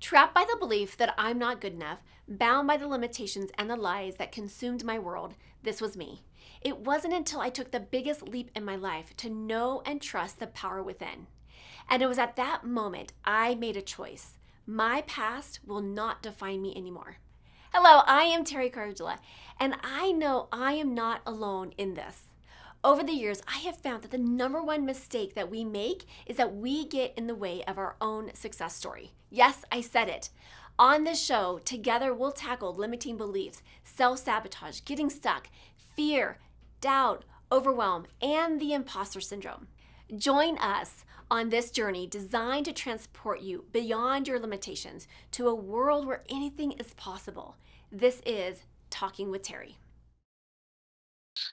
Trapped by the belief that I'm not good enough, bound by the limitations and the lies that consumed my world, this was me. It wasn't until I took the biggest leap in my life to know and trust the power within. And it was at that moment I made a choice. My past will not define me anymore. Hello, I am Teri, and I know I am not alone in this. Over the years, I have found that the number one mistake that we make is that we get in the way of our own success story. Yes, I said it. On this show, together we'll tackle limiting beliefs, self sabotage, getting stuck, fear, doubt, overwhelm, and the imposter syndrome. Join us on this journey designed to transport you beyond your limitations to a world where anything is possible. This is Talking with Teri.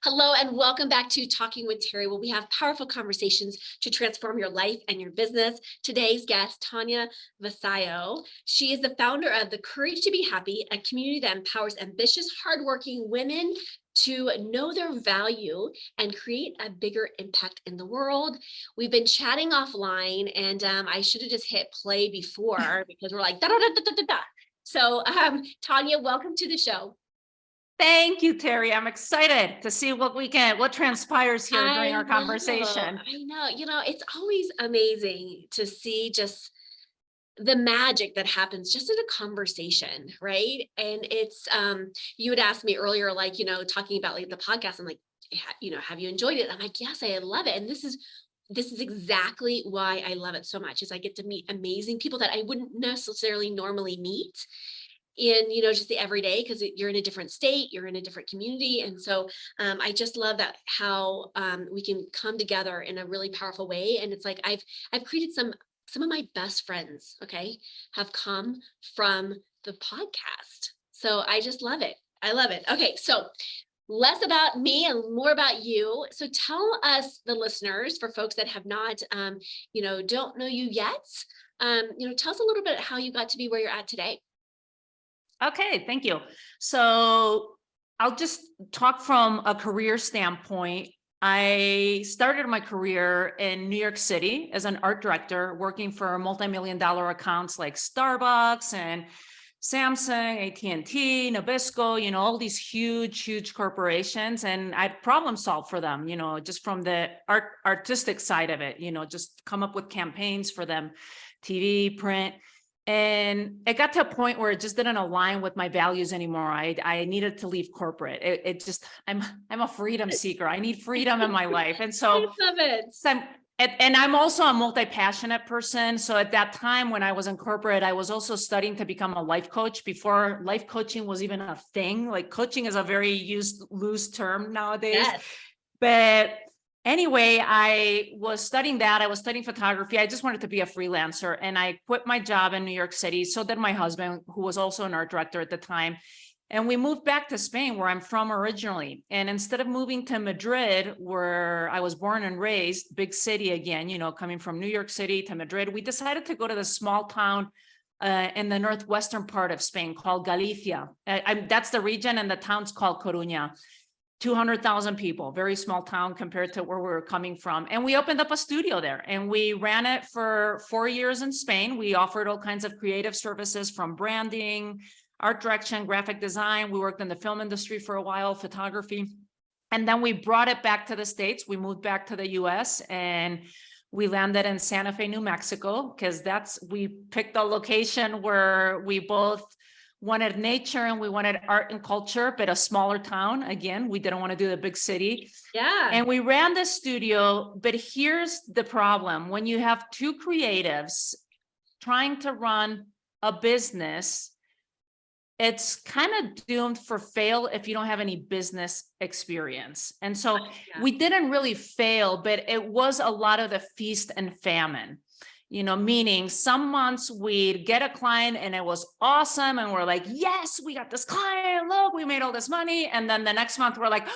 Hello, and welcome back to Talking with Teri, where we have powerful conversations to transform your life and your business. Today's guest, Tania Vasallo. She is the founder of The Courage to Be Happy, a community that empowers ambitious, hardworking women to know their value and create a bigger impact in the world. We've been chatting offline, and I should have just hit play before because we're like, da da da da da da. So, Tania, welcome to the show. Thank you, Teri. I'm excited to see what transpires here during our conversation. I know, it's always amazing to see just the magic that happens just in a conversation, right? And it's, you had asked me earlier, like, talking about like the podcast, I'm like, have you enjoyed it? I'm like, yes, I love it. And this is exactly why I love it so much, is I get to meet amazing people that I wouldn't necessarily normally meet in just the everyday, because you're in a different state, you're in a different community. And so I just love that how we can come together in a really powerful way. And it's like I've created some of my best friends, okay, have come from the podcast. So I just love it. I love it. Okay, so less about me and more about you. So tell us, the listeners, for folks that have not don't know you yet, tell us a little bit how you got to be where you're at today. Okay, thank you. So I'll just talk from a career standpoint. I started my career in New York City as an art director, working for multi-million-dollar accounts like Starbucks and Samsung, AT&T, Nabisco, all these huge corporations. And I'd problem solve for them, just from the artistic side of it, just come up with campaigns for them, TV, print. And it got to a point where it just didn't align with my values anymore. I needed to leave corporate. I'm a freedom seeker. I need freedom in my life. And so I love it. And I'm also a multi-passionate person. So at that time when I was in corporate, I was also studying to become a life coach before life coaching was even a thing. Like, coaching is a very used loose term nowadays. Yes. But anyway, I was studying that. I was studying photography. I just wanted to be a freelancer, and I quit my job in New York City. So did my husband, who was also an art director at the time. And we moved back to Spain, where I'm from originally. And instead of moving to Madrid, where I was born and raised, big city again, coming from New York City to Madrid, we decided to go to the small town in the northwestern part of Spain called Galicia. That's the region, and the town's called Coruña. 200,000 people, very small town compared to where we were coming from. And we opened up a studio there, and we ran it for 4 years in Spain. We offered all kinds of creative services, from branding, art direction, graphic design. We worked in the film industry for a while, photography. And then we brought it back to the States. We moved back to the US, and we landed in Santa Fe, New Mexico, because we picked a location where we both wanted nature and we wanted art and culture, but a smaller town. Again, we didn't want to do the big city. Yeah. And we ran the studio, but here's the problem. When you have two creatives trying to run a business, it's kind of doomed for fail if you don't have any business experience. And so we didn't really fail, but it was a lot of the feast and famine. Meaning some months we'd get a client and it was awesome. And we're like, yes, we got this client. Look, we made all this money. And then the next month we're like,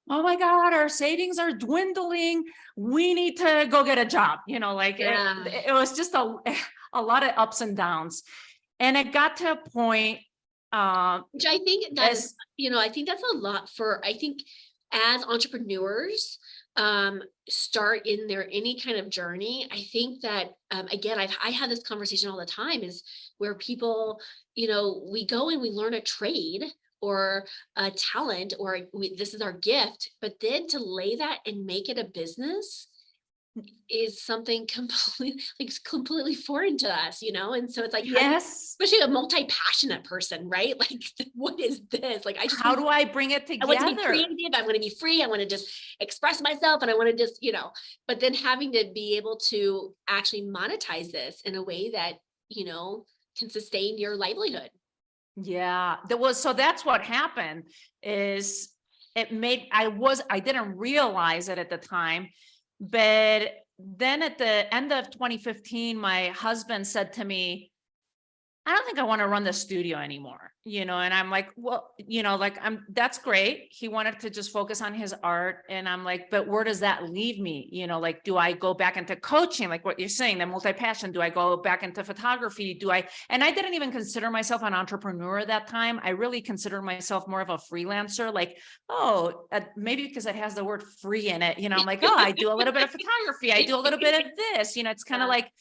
oh my God, our savings are dwindling. We need to go get a job. It was just a lot of ups and downs. And it got to a point. Which I think that's, I think that's a lot for, I think, as entrepreneurs, start in their any kind of journey, I think that again, I have this conversation all the time is where people, we go and we learn a trade or a talent or this is our gift, but then to lay that and make it a business is something completely like completely foreign to us, and so it's like how do you, Yes. especially a multi-passionate person, right? Like what is this? Like How do I bring it I want to be together? creative. I want to be free. I want to just express myself and I want to just, but then having to be able to actually monetize this in a way that, can sustain your livelihood. Yeah, so that's what happened is I didn't realize it at the time, but then at the end of 2015, my husband said to me, I don't think I want to run the studio anymore, and I'm like, well, like that's great. He wanted to just focus on his art. And I'm like, but where does that leave me? Like, do I go back into coaching? Like what you're saying, the multi-passion, do I go back into photography? And I didn't even consider myself an entrepreneur at that time. I really considered myself more of a freelancer, like, maybe because it has the word free in it, I'm like, oh, I do a little bit of photography. I do a little bit of this, it's kind of Yeah. like,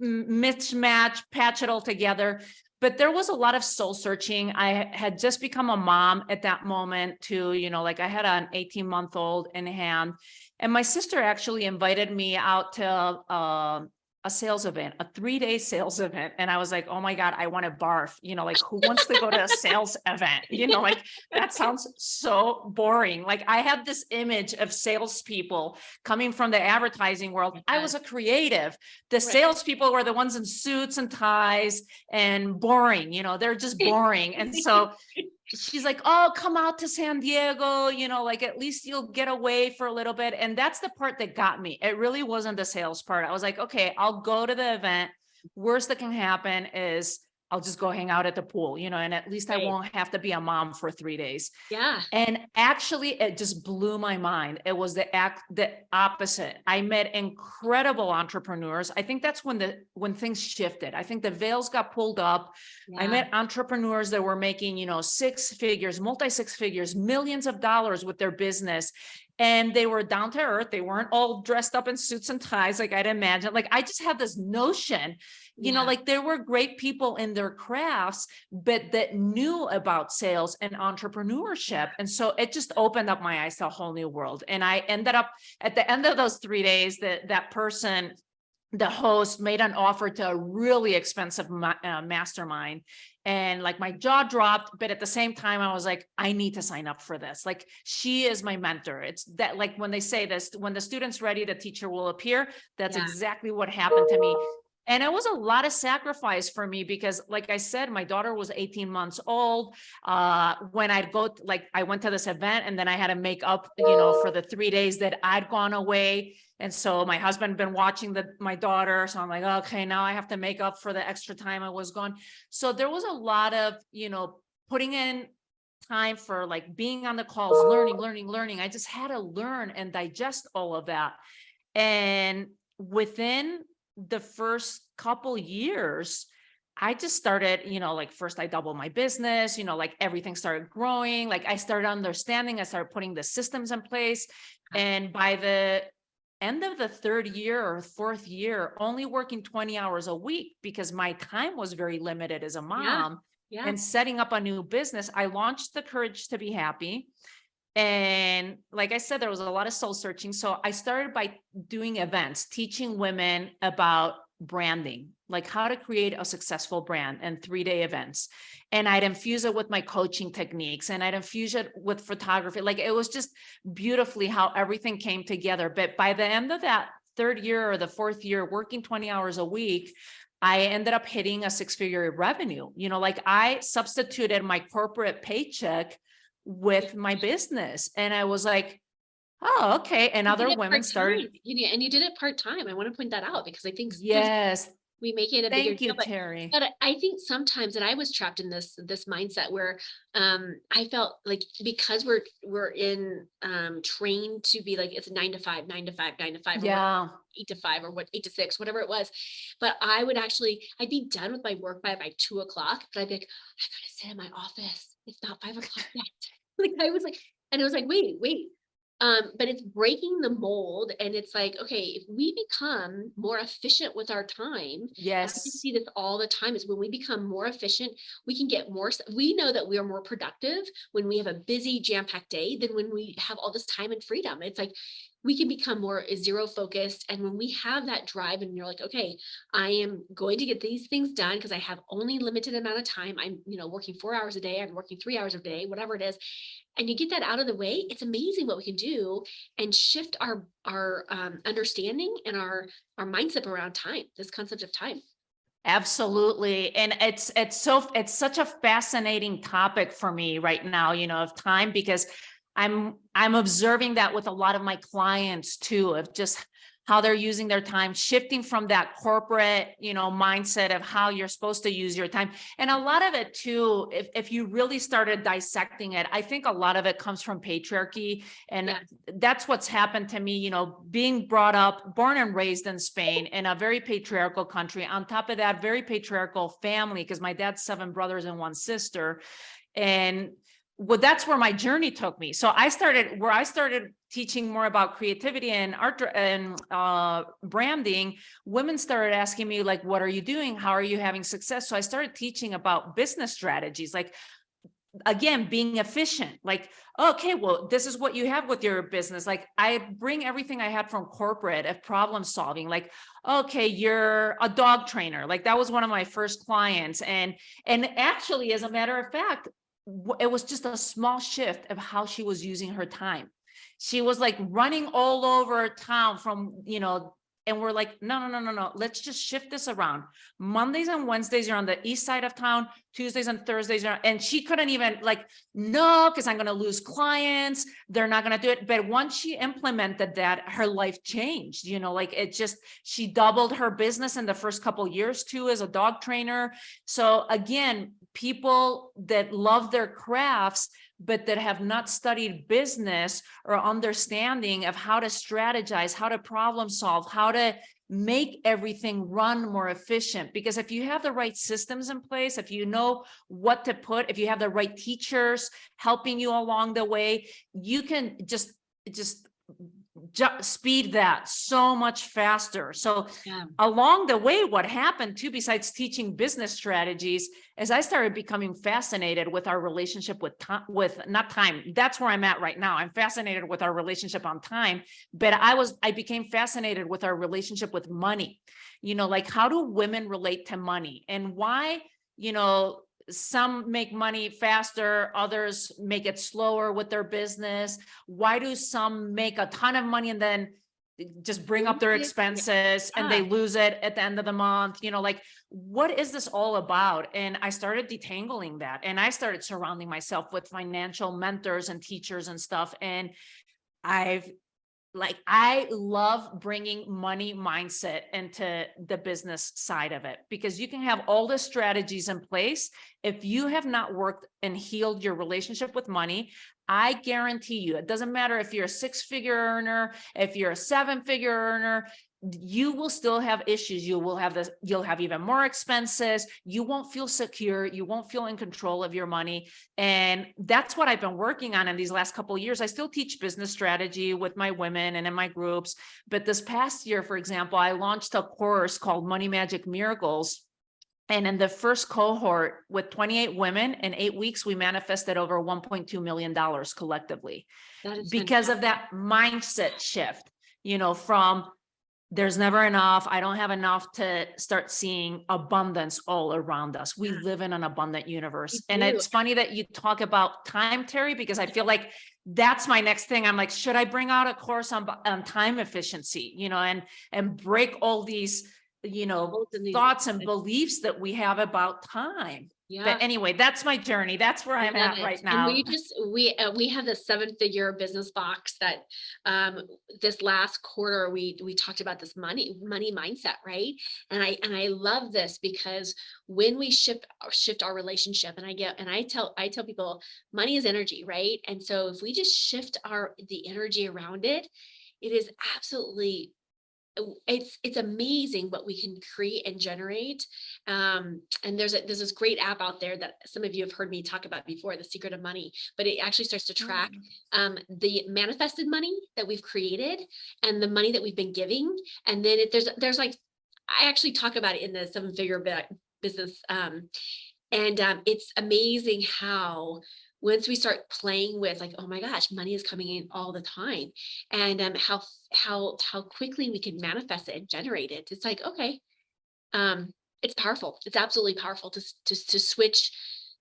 mismatch, patch it all together. But there was a lot of soul searching. I had just become a mom at that moment too, like I had an 18-month-old in hand. And my sister actually invited me out to a sales event, a 3-day sales event. And I was like, oh my God, I want to barf, like who wants to go to a sales event? Like that sounds so boring. Like I have this image of salespeople coming from the advertising world. I was a creative. The Right. salespeople were the ones in suits and ties and boring, they're just boring. And so she's like, oh, come out to San Diego, like at least you'll get away for a little bit. And that's the part that got me. It really wasn't the sales part. I was like, okay, I'll go to the event. Worst that can happen is I'll just go hang out at the pool, and at least I Right. won't have to be a mom for 3 days. Yeah. And actually, it just blew my mind. It was the opposite. I met incredible entrepreneurs. I think that's when things shifted. I think the veils got pulled up. I Yeah. met entrepreneurs that were making, 6 figures, multi 6 figures, millions of dollars with their business. And they were down to earth. They weren't all dressed up in suits and ties like I'd imagine. Like I just had this notion, Yeah. like there were great people in their crafts, but that knew about sales and entrepreneurship. And so it just opened up my eyes to a whole new world. And I ended up at the end of those 3 days, that person, the host, made an offer to a really expensive mastermind. And like my jaw dropped, but at the same time, I was like, I need to sign up for this. Like she is my mentor. It's that, like when they say this, when the student's ready, the teacher will appear. That's Yeah. exactly what happened to me. And it was a lot of sacrifice for me because, like I said, my daughter was 18 months old. When I'd go, I went to this event and then I had to make up, for the 3 days that I'd gone away. And so my husband had been watching my daughter. So I'm like, okay, now I have to make up for the extra time I was gone. So there was a lot of, putting in time for like being on the calls, learning. I just had to learn and digest all of that. And within the first couple years, I just started, like first I doubled my business, like everything started growing. Like I started understanding, I started putting the systems in place. And by the end of the 3rd year or 4th year, only working 20 hours a week because my time was very limited as a Yeah. mom Yeah. and setting up a new business, I launched the Courage to Be Happy. And like I said, there was a lot of soul searching. So I started by doing events, teaching women about branding, like how to create a successful brand, and 3-day events. And I'd infuse it with my coaching techniques and I'd infuse it with photography. Like it was just beautifully how everything came together. But by the end of that 3rd year or the 4th year, working 20 hours a week, I ended up hitting a 6-figure revenue. Like I substituted my corporate paycheck with my business. And I was like, oh, okay. And You did other it women started. part-time. And you did it part-time. I want to point that out because I think sometimes Yes. we make it a bigger Thank you, deal, but Teri. I think sometimes, and I was trapped in this mindset where I felt like because we're in trained to be like it's 9 to 5, 9 to 5, 9 to 5, or what, Yeah. 8 to 5, or what 8 to 6, whatever it was. But I'd be done with my work by 2 o'clock, but I'd be like, I gotta sit in my office. It's not 5 o'clock yet. Like I was like, and it was like, wait. But it's breaking the mold, and it's like, okay, if we become more efficient with our time, and we Yes. see this all the time, is when we become more efficient, we can get more, we know that we are more productive when we have a busy jam-packed day than when we have all this time and freedom. It's like we can become more zero focused. And when we have that drive and you're like, okay, I am going to get these things done because I have only limited amount of time. I'm, working 4 hours a day, I'm working 3 hours a day, whatever it is, and you get that out of the way, it's amazing what we can do and shift our understanding and our mindset around time, this concept of time. Absolutely. And it's such a fascinating topic for me right now, of time, because I'm observing that with a lot of my clients too, of just how they're using their time, shifting from that corporate, mindset of how you're supposed to use your time. And a lot of it too, if you really started dissecting it, I think a lot of it comes from patriarchy. And Yeah. that's what's happened to me, being brought up, born and raised in Spain in a very patriarchal country. On top of that, very patriarchal family, because my dad's 7 brothers and 1 sister. And well, that's where my journey took me. So I started teaching more about creativity and art and branding. Women started asking me, like, what are you doing? How are you having success? So I started teaching about business strategies, like, again, being efficient. Like, okay, well, this is what you have with your business. Like, I bring everything I had from corporate of problem solving. Like, okay, you're a dog trainer. Like, that was one of my first clients. And actually, as a matter of fact, it was just a small shift of how she was using her time. She was like running all over town and we're like, no. Let's just shift this around. Mondays and Wednesdays, you're on the east side of town. Tuesdays and Thursdays are, and she couldn't even like, no, because I'm going to lose clients. They're not going to do it. But once she implemented that, her life changed, like she doubled her business in the first couple of years too, as a dog trainer. So again, people that love their crafts, but that have not studied business or understanding of how to strategize, how to problem solve, how to make everything run more efficient. Because if you have the right systems in place, if you know what to put, if you have the right teachers helping you along the way, you can just speed that so much faster. So Yeah. along the way, what happened too, besides teaching business strategies, is I started becoming fascinated with our relationship with time, with not time. That's where I'm at right now. I'm fascinated with our relationship on time, but I became fascinated with our relationship with money. Like, how do women relate to money, and why, some make money faster, others make it slower with their business. Why do some make a ton of money and then just bring up their expenses and they Yeah. lose it at the end of the month? Like, what is this all about? And I started detangling that, and I started surrounding myself with financial mentors and teachers and stuff. And I love bringing money mindset into the business side of it, because you can have all the strategies in place. If you have not worked and healed your relationship with money, I guarantee you, it doesn't matter if you're a 6-figure earner, if you're a 7-figure earner, you will still have issues. You'll have even more expenses. You won't feel secure. You won't feel in control of your money. And that's what I've been working on in these last couple of years. I still teach business strategy with my women and in my groups. But this past year, for example, I launched a course called Money Magic Miracles. And in the first cohort with 28 women, in 8 weeks, we manifested over $1.2 million collectively That is because of that mindset shift, from there's never enough. I don't have enough, to start seeing abundance all around us. We live in an abundant universe. And do. it's funny that you talk about time, Teri, because I feel like that's my next thing. I'm like, should I bring out a course on time efficiency, and break all these, Both in these- thoughts and beliefs that we have about time. Yeah. But anyway, that's my journey. That's where I'm Love at it. right And now. we have this 7-figure business box that this last quarter we talked about this money mindset, right? And I love this because when we shift our relationship, and I tell people money is energy, right? And so if we just shift the energy around it, it is absolutely it's amazing what we can create and generate. And there's this great app out there that some of you have heard me talk about before, The Secret of Money, but it actually starts to track the manifested money that we've created and the money that we've been giving. And then there's like, I actually talk about it in the seven figure business. It's amazing how once we start playing with like, oh my gosh, money is coming in all the time, and how quickly we can manifest it and generate it. It's like, okay, it's powerful. It's absolutely powerful to switch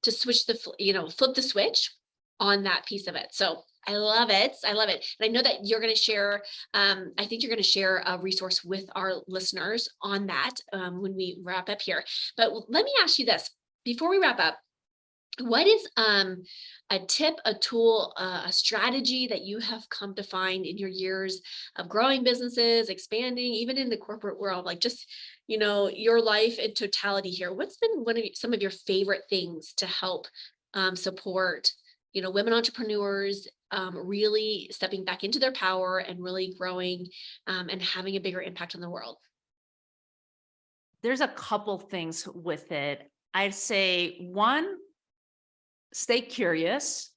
flip the switch on that piece of it. So I love it. I love it. And I know that you're going to share, I think you're going to share a resource with our listeners on that when we wrap up here. But let me ask you this before we wrap up. What is a tip, a tool, a strategy that you have come to find in your years of growing businesses, expanding, even in the corporate world, like just, your life in totality here? What's been some of your favorite things to help support, women entrepreneurs really stepping back into their power and really growing and having a bigger impact on the world? There's a couple things with it. I'd say one, stay curious,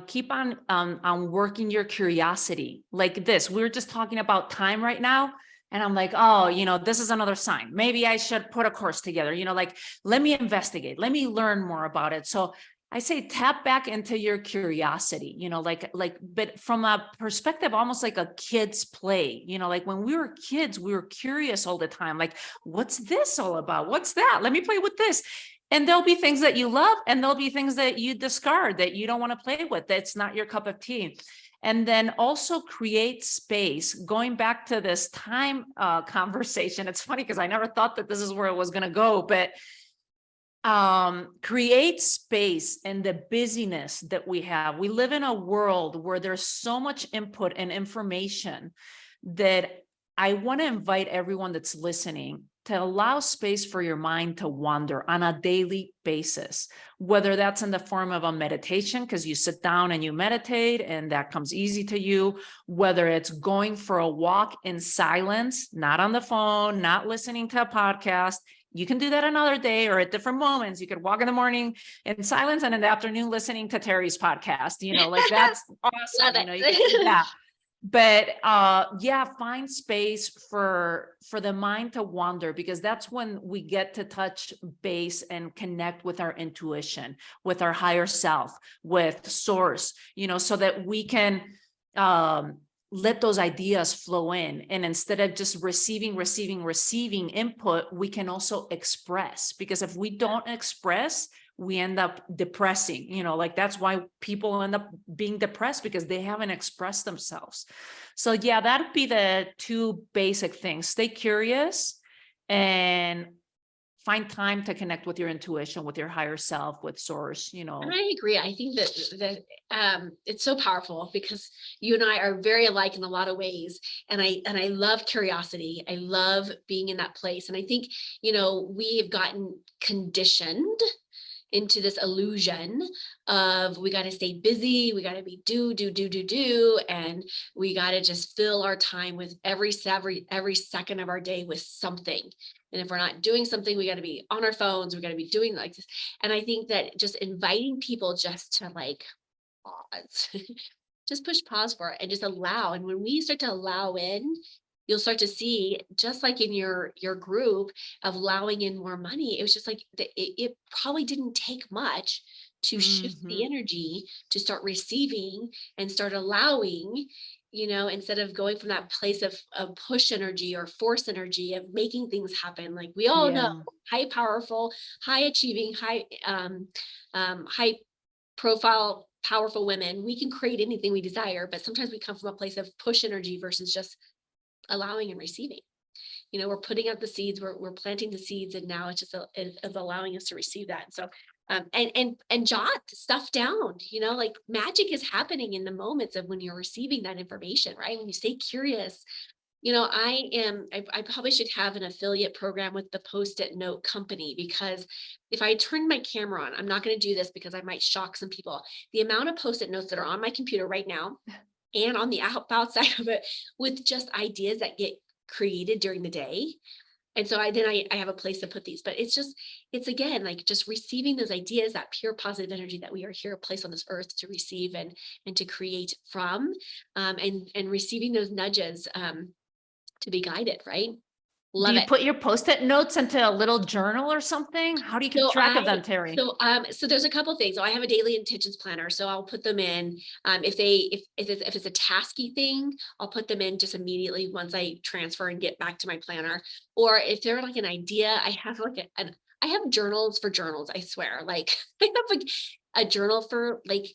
keep on working your curiosity. Like this, we were just talking about time right now. And I'm like, oh, this is another sign. Maybe I should put a course together, like, let me investigate, let me learn more about it. So I say tap back into your curiosity, but from a perspective, almost like a kid's play, like when we were kids, we were curious all the time. Like, what's this all about? What's that? Let me play with this. And there'll be things that you love, and there'll be things that you discard, that you don't want to play with, that's not your cup of tea. And then also create space. Going back to this time conversation, it's funny because I never thought that this is where it was going to go, but create space in the busyness that we have. We live in a world where there's so much input and information that I want to invite everyone that's listening to allow space for your mind to wander on a daily basis, whether that's in the form of a meditation, because you sit down and you meditate and that comes easy to you, whether it's going for a walk in silence, not on the phone, not listening to a podcast. You can do that another day or at different moments. You could walk in the morning in silence and in the afternoon listening to Teri's podcast, like that's awesome. Love it. You can do that. But find space for the mind to wander, because that's when we get to touch base and connect with our intuition, with our higher self, with source, so that we can let those ideas flow in. And instead of just receiving input, we can also express, because if we don't express, we end up depressing, that's why people end up being depressed, because they haven't expressed themselves. So yeah, that'd be the two basic things. Stay curious and find time to connect with your intuition, with your higher self, with source, And I agree. I think that it's so powerful because you and I are very alike in a lot of ways. And I love curiosity. I love being in that place. And I think, we have gotten conditioned into this illusion of we got to stay busy, we got to be do, and we got to just fill our time with every second of our day with something. And if we're not doing something, we got to be on our phones, we got to be doing like this. And I think that just inviting people just to like pause, just push pause for it and just allow. And when we start to allow in, you'll start to see, just like in your group of allowing in more money, it was just like it probably didn't take much to shift the energy to start receiving and start allowing, instead of going from that place of push energy or force energy of making things happen. Like we all know, high powerful, high achieving, high profile, powerful women, we can create anything we desire, but sometimes we come from a place of push energy versus just allowing and receiving. We're putting out the seeds, we're planting the seeds, and now it's just it's allowing us to receive that. So and jot stuff down, like magic is happening in the moments of when you're receiving that information, right? When you stay curious. I probably should have an affiliate program with the Post-it note company, because if I turn my camera on, I'm not going to do this because I might shock some people. The amount of Post-it notes that are on my computer right now and on the outside of it with just ideas that get created during the day. And so I have a place to put these, but it's again, like just receiving those ideas, that pure positive energy that we are here placed on this earth to receive and to create from, and receiving those nudges, to be guided, right? Do Love you it. put your Post-it notes into a little journal or something? How do you keep So track of them, Teri? so there's a couple things. So I have a daily intentions planner. So I'll put them in. If it's a tasky thing, I'll put them in just immediately once I transfer and get back to my planner. Or if they're like an idea, I have like I have journals for journals, I swear. Like I have like a journal for like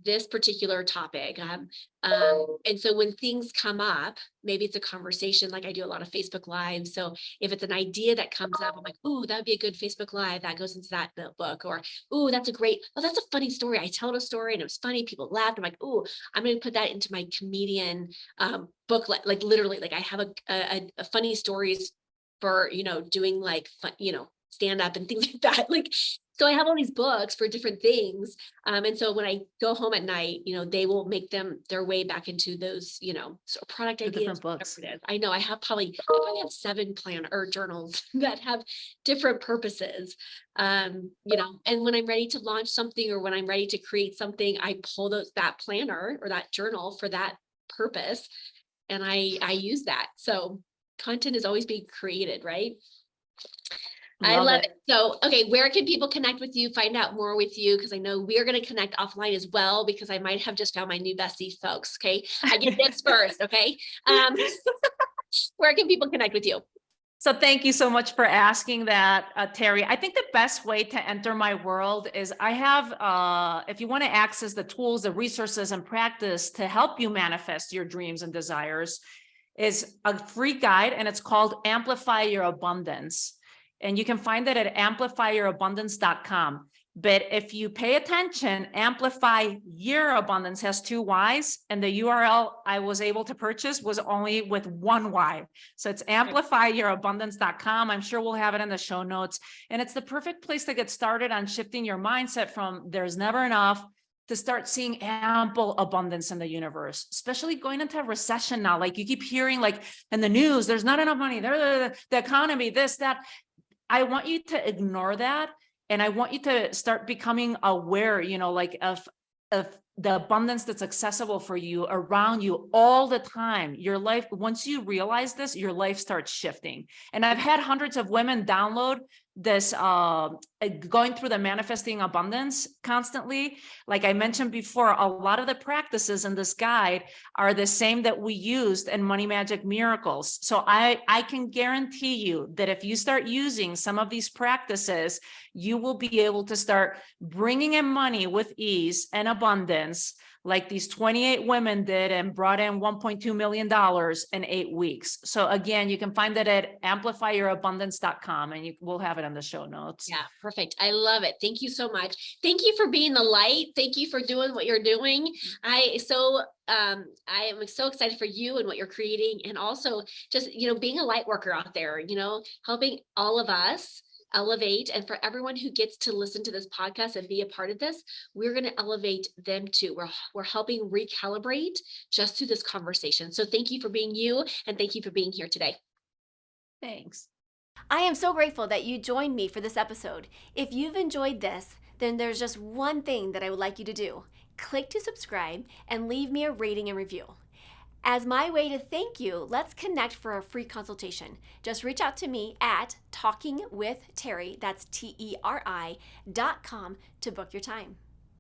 this particular topic. And so when things come up, maybe it's a conversation, like I do a lot of Facebook Live. So if it's an idea that comes up, I'm like, oh, that would be a good Facebook Live that goes into that notebook. Or, oh, that's a funny story. I told a story and it was funny. People laughed. I'm like, oh, I'm going to put that into my comedian booklet. Like literally, like I have a funny stories for, doing like, stand up and things like that. Like, so I have all these books for different things. And so when I go home at night, they will make their way back into those, sort of product The ideas. different books. Whatever it is. I know I probably have 7 plan or journals that have different purposes. And when I'm ready to launch something or when I'm ready to create something, I pull that planner or that journal for that purpose. And I use that. So content is always being created, right? I love it. So, okay, where can people connect with you, find out more with you? Because I know we're going to connect offline as well, because I might have just found my new bestie, folks. Okay. I get this first. Okay. Where can people connect with you? So thank you so much for asking that, Teri. I think the best way to enter my world is I have, if you want to access the tools, the resources and practice to help you manifest your dreams and desires, is a free guide, and it's called Amplify Your Abundance. And you can find it at amplifyyourabundance.com. But if you pay attention, Amplify Your Abundance has 2 Y's, and the URL I was able to purchase was only with 1 Y. So it's amplifyyourabundance.com. I'm sure we'll have it in the show notes. And it's the perfect place to get started on shifting your mindset from there's never enough to start seeing ample abundance in the universe, especially going into a recession now. Like you keep hearing like in the news, there's not enough money, the economy, this, that. I want you to ignore that. And I want you to start becoming aware, like of the abundance that's accessible for you around you all the time. Your life, once you realize this, your life starts shifting. And I've had hundreds of women download this, going through the manifesting abundance constantly. Like I mentioned before, a lot of the practices in this guide are the same that we used in Money Magic Miracles. So I can guarantee you that if you start using some of these practices, you will be able to start bringing in money with ease and abundance, like these 28 women did and brought in $1.2 million in 8 weeks. So again, you can find that at amplifyyourabundance.com, and we'll have it on the show notes. Yeah, perfect. I love it. Thank you so much. Thank you for being the light. Thank you for doing what you're doing. I am so excited for you and what you're creating, and also just, being a light worker out there, helping all of us elevate. And for everyone who gets to listen to this podcast and be a part of this, we're going to elevate them too. We're helping recalibrate just through this conversation. So thank you for being you, and thank you for being here today. Thanks. I am so grateful that you joined me for this episode. If you've enjoyed this, then there's just one thing that I would like you to do. Click to subscribe and leave me a rating and review. As my way to thank you, let's connect for a free consultation. Just reach out to me at talkingwithteri, that's TERI.com, to book your time.